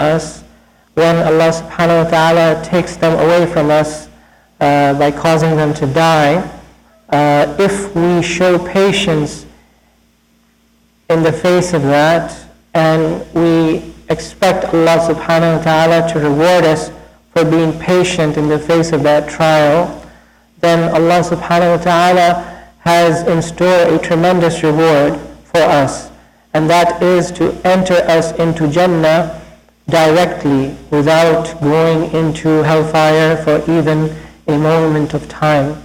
us when Allah subhanahu wa ta'ala takes them away from us by causing them to die, if we show patience in the face of that, and we expect Allah subhanahu wa ta'ala to reward us for being patient in the face of that trial, then Allah subhanahu wa ta'ala has in store a tremendous reward for us, and that is to enter us into Jannah directly without going into hellfire for even a moment of time.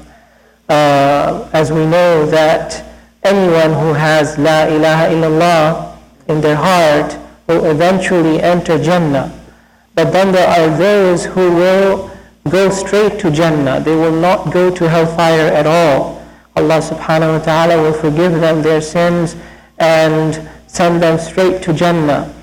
As we know that anyone who has La ilaha illallah in their heart will eventually enter Jannah. But then there are those who will go straight to Jannah. They will not go to hellfire at all. Allah subhanahu wa ta'ala will forgive them their sins and send them straight to Jannah.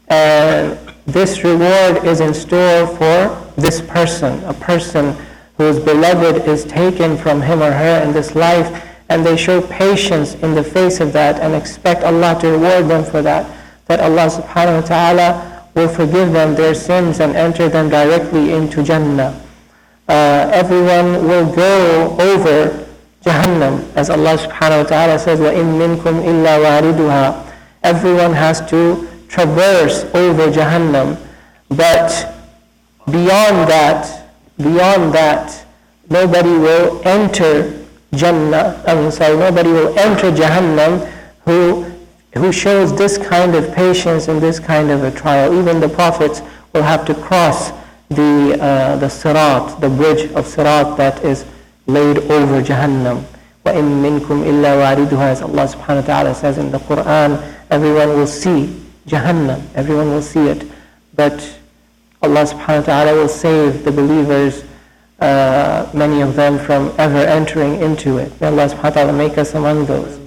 And this reward is in store for this person, a person whose beloved is taken from him or her in this life, and they show patience in the face of that and expect Allah to reward them for that, that Allah subhanahu wa ta'ala will forgive them their sins and enter them directly into Jannah. Everyone will go over Jahannam, as Allah subhanahu wa ta'ala says, وَإِن مِّنكُمْ إِلَّا وَارِدُهَا. Everyone has to traverse over Jahannam, but beyond that, nobody will enter nobody will enter Jahannam who shows this kind of patience in this kind of a trial. Even the prophets will have to cross the Sirat, the bridge of Sirat that is laid over Jahannam. وَإِن مِّنكُمْ إِلَّا وَارِدُهَا, as Allah subhanahu wa ta'ala says in the Quran, everyone will see Jahannam, everyone will see it, but Allah subhanahu wa ta'ala will save the believers, many of them, from ever entering into it. May Allah subhanahu wa ta'ala make us among those.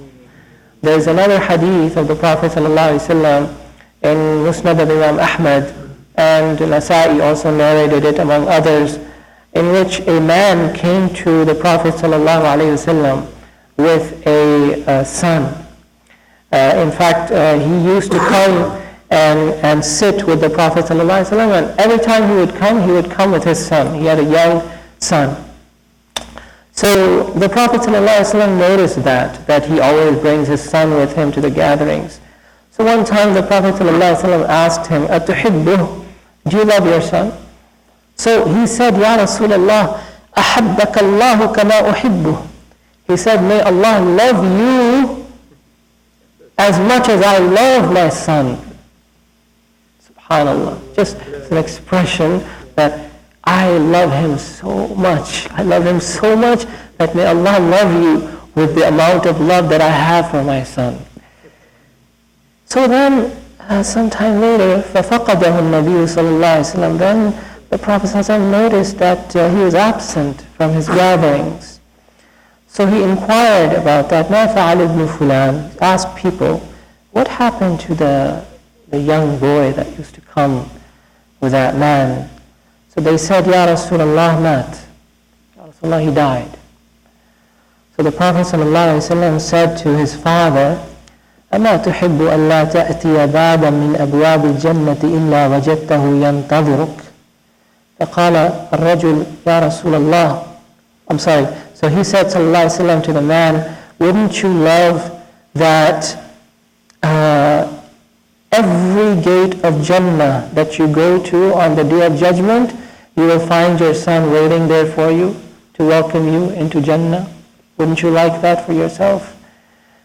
There is another hadith of the Prophet sallallahu alaihi wasallam in Musnad of Imam Ahmad, and Nasa'i also narrated it among others, in which a man came to the Prophet sallallahu alaihi wasallam with a son. In fact, he used to come and sit with the Prophet sallallahu alaihi wasallam, and every time he would come with his son. He had a young son. So the Prophet ﷺ noticed that he always brings his son with him to the gatherings. So one time the Prophet ﷺ asked him, أَتُحِبُّهُ, do you love your son? So he said, Ya Rasulullah, أَحَبَّكَ اللَّهُ كَمَا أُحِبُّهُ. He said, may Allah love you as much as I love my son. SubhanAllah. Just an expression that I love him so much. I love him so much that may Allah love you with the amount of love that I have for my son. So then, sometime later, فَفَقَدَهُ النَّبِيُّ صَلَى اللَّهُ عَلَيْهِ وسلم. Then the Prophet ﷺ noticed that he was absent from his gatherings. So he inquired about that. مَا فَعَلَ ابْنُ فُلَانٍ. He asked people, what happened to the young boy that used to come with that man? So they said, Ya Rasulullah, mat. Ya Rasulullah, he died. So the Prophet ﷺ said to his father, أَمَا تُحِبُّ أَنْ لَا تَأْتِيَ بَابًا مِنْ أَبْوَابِ الْجَنَّةِ إِلَّا وَجَدْتَهُ يَنْتَظِرُكَ. فَقَالَ الرَّجُلُ يَا رَسُولَ اللَّهِ. So he said ﷺ to the man, wouldn't you love that every gate of Jannah that you go to on the Day of Judgment, you will find your son waiting there for you to welcome you into Jannah? Wouldn't you like that for yourself?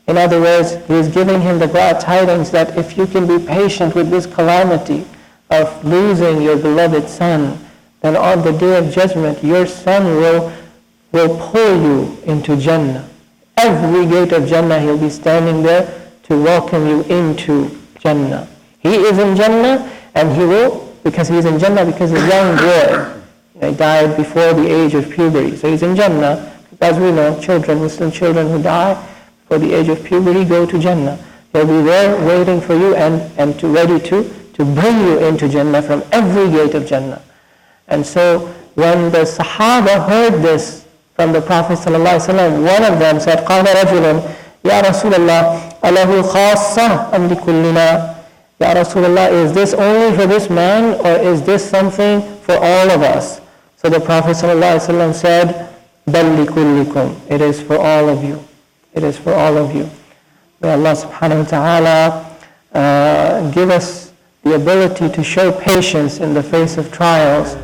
In other words, he is giving him the glad tidings that if you can be patient with this calamity of losing your beloved son, then on the Day of Judgment, your son will pull you into Jannah. Every gate of Jannah, he'll be standing there to welcome you into Jannah. He is in Jannah, and he will, because he's in Jannah because he's a young boy. He died before the age of puberty. So he's in Jannah. As we know, children, Muslim children who die before the age of puberty go to Jannah. They'll be there waiting for you and ready to bring you into Jannah from every gate of Jannah. And so when the Sahaba heard this from the Prophet ﷺ, one of them said, قَالَ رَجُلٌ يَا رَسُولَ اللَّهِ أَلَهُ خَاصَّةٌ أَمْ لِكُلِّنَا. Ya Rasulullah, is this only for this man, or is this something for all of us? So the Prophet ﷺ said, بَلْ لِكُلِّكُمْ, it is for all of you. It is for all of you. May Allah subhanahu wa ta'ala give us the ability to show patience in the face of trials.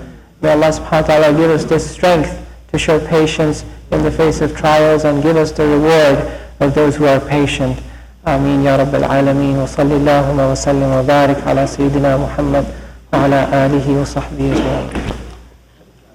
May Allah subhanahu wa ta'ala give us this strength to show patience in the face of trials and give us the reward of those who are patient. Ameen ya Rabbil Alameen. Wa sallallahu wa sallim wa barik ala Sayyidina Muhammad wa ala alihi wa sahbihi ajma'in.